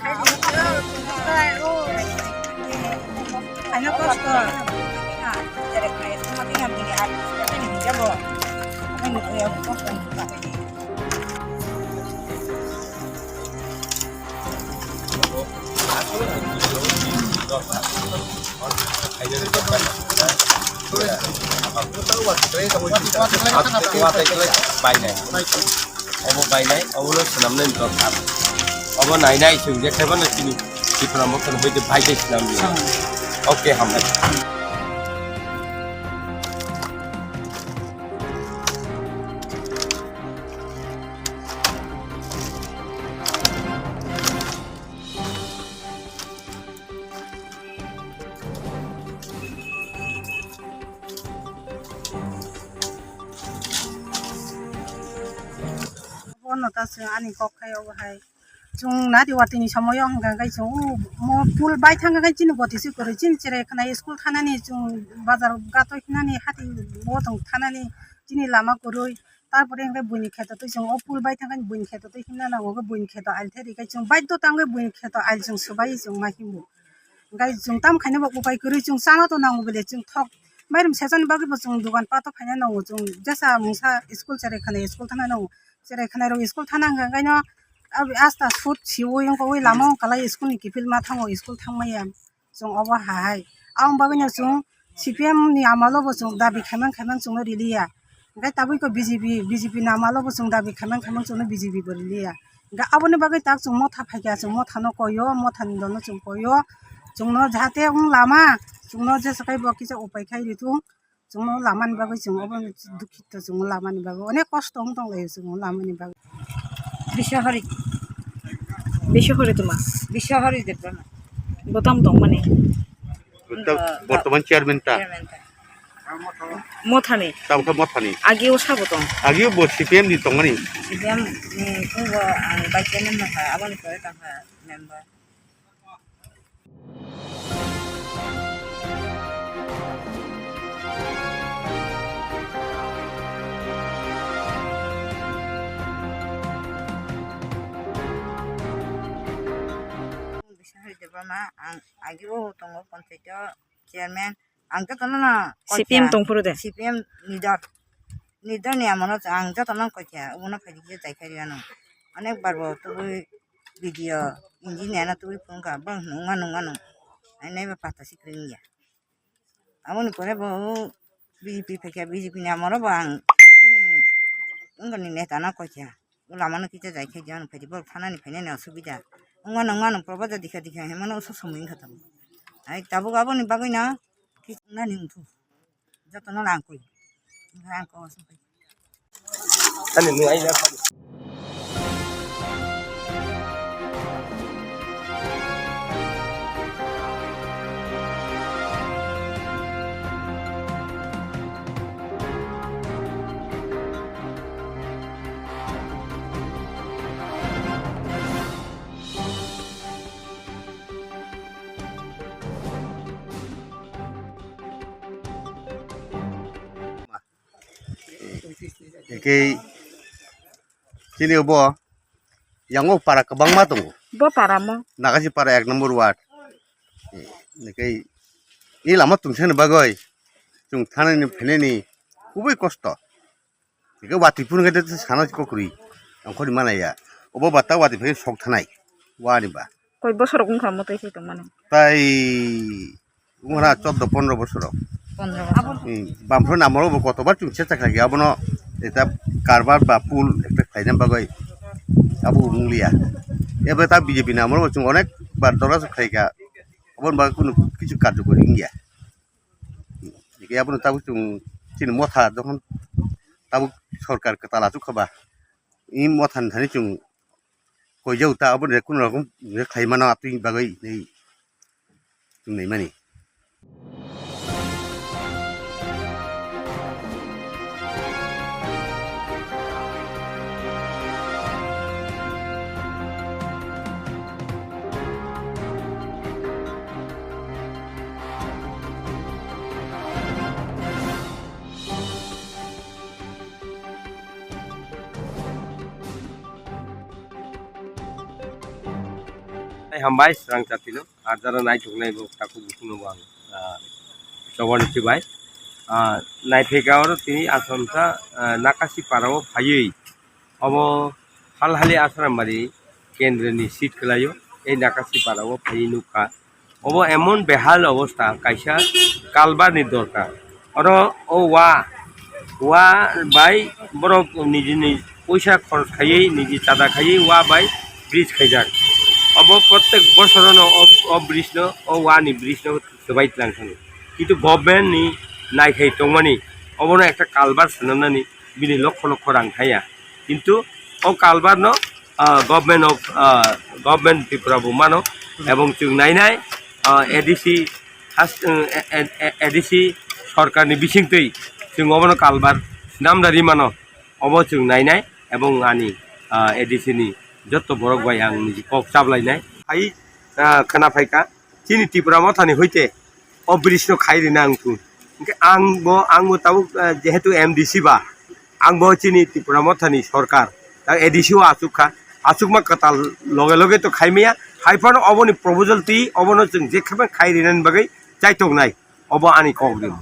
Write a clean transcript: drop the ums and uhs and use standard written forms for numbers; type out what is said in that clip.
Ano gusto? Direct na ito. Matingnan din at ito ni Jabo. Ano ko yung gusto ng kapatid. Oke, Hamid. Ono tas ani kok kayo hai. Jung nadi watini samoyo hanggang kai jung mo pul bai thanga kai chin boti si kore chin chire khana school thanani jung bazar gato hinani hati botong thanani chini lama koroi তারপরে এঙ্গে বইনি খেতো তো जों Apul by থাকান বইনি খেতো তো হিমনা নাও গো বইনি খেতো আইল থেরি গাই जों বাইদ্য তাঙ্গে বইনি খেতো আইল जों সবাই जों মাহিমু গাই जों ताम खायनो बा उपाय करै जों साना तो नांगौ बेले जों थक माइरम सेजन बागै बा जों दुकान पातो खायनो नांगौ जों जेसा मुसा स्कुल जेरै खाने स्कुल थाना नांगौ जेरै खाने रो स्कुल थाना गायनो अब आस्ता सुट सिवो यंगो वे लामा कालाय स्कुल नि किपिल मा थांगौ स्कुल थांमाया जों अबा हाय आं बागैनो जों सिपिएम नि आमालो जों दाबि खायमान जों रिलिया Gai tabu ko BJP namalo bo sung dabi khamang sung BJP boliya ga abone bagai tak sung motha phaiga sung motha no koyo motha ni dono sung koyo sung no jate lama sung no je sakai bo kisa upai khai ritu sung no lama ni bagai sung obon dukhito sung lama ni bagai onek kosto dong lai sung lama ni bagai বিশ্বহরি তোমার Bishahari debba বোতাম দং মানে বর্তমান চেয়ারম্যানটা মথানি তাবকা মথানি আগেও সাবতং আগেও CPM দি তংমানি Sibiam ni kubo ang bagian na ha abon ko ta ha member Bishahari debba ma ang ageo tongo panchayo chairman ang jatana na CPM টংপুরো দে CPM leader ni amano ang jatana ko kya una phadi je tai khari ano onek bar bo to video engineer na tu phone ka bang nunga no ai nei ba pata sikring ya amoni pore bo BJP phekya BJP ni amaro bang unga ni neta na ko kya ula mano kita jai khai jano phadi bol thana ni phene na subida unga no probada dikha hemano so somin khatam ai tabu gabo ni bagoi na na ning thu jatana lang koi lang ko so Ani nu ai na Kay sini bo yang para kabang matong bo paramo nakasi para 1 number ward kay ni lama tungsen bagoy tung thana ni phene ni খুবই কষ্ট একে বাতি পুন গেতে সানা kokuri angkori manaya obo bata wati phe sok thanai wani ba কই বছর কোন খাম মতে কি মানে তাই উমরা 14-15 বছর 15 বামফ্রন আমরো কতবার চুং চেষ্টা খাগি আবনো এটা কারবার বা পুল একটা ফাইনাম বাগৈ আবু মুলিয়া এবে তা বিজেপি না আমরো চুং অনেক বার দরাজ খাইগা অবন বা কোনো কিছু কার্যকরী গিয়া একে আবনো তাবু চুং চিন মথা যখন তাবু সরকার তালা চুখাবা ই মথান থানি চুং কইজাউ তা আবন কোন রকম খাইমানা আপনি বাগৈ নেই চুং নেই মানি हामबाय स्रां जातिनो आजारा नायथुंनाय गथाखौ बुंनोबो आं जगन सिबाय नायफेगावर तिनि आसामसा नाकासि पाराव फायै अब हालहालि आसारामबारि केन्द्रनि सीट खलायो ए नाकासि पाराव फायै नुखा अब एमन बेहाल अवस्था कायसा कालबारनि दरकार और ओ वा बाय बर निजिनि पैसा खरच खायै निजि चादा खायै वा बाय ब्रिज खायजाक अब प्रत्येक बছरनो ब्रिजनो वानि ब्रिजनो जोबाय लांथाङो किन्तु गभर्नमेन्टनि नायखाय दंमानि अबनो एक कालबार सोनानै बिनि लक्ष लक्ष रां थाया किन्तु ओ कालबारनो गभर्नमेन्ट त्रिपुरा बुमानो एवं जों नायनाय एडिसि सरकारनि बिसिंतै जों अबनो कालबार नामदारि मानो अब जों नायनाय एवं आनि एडिसिनि जत बरक बाय आं निजि कक चाबलायनाय हाय खोनाफायका चिनि त्रिपुरा मथानि हइते अ ब्रिजनो खायरिना आंबो ताबो जेहेतु एमडिसि बा आंबो चिनि त्रिपुरा मथानि सरकार दा एडिसिओ आसुकमा कता लगे लगे तो खायमिया हायफानो अबनि प्रपोजल ति अबनो जों जेखेबे खायरिनानि बागै जायतंनाय अब आनि कक दिम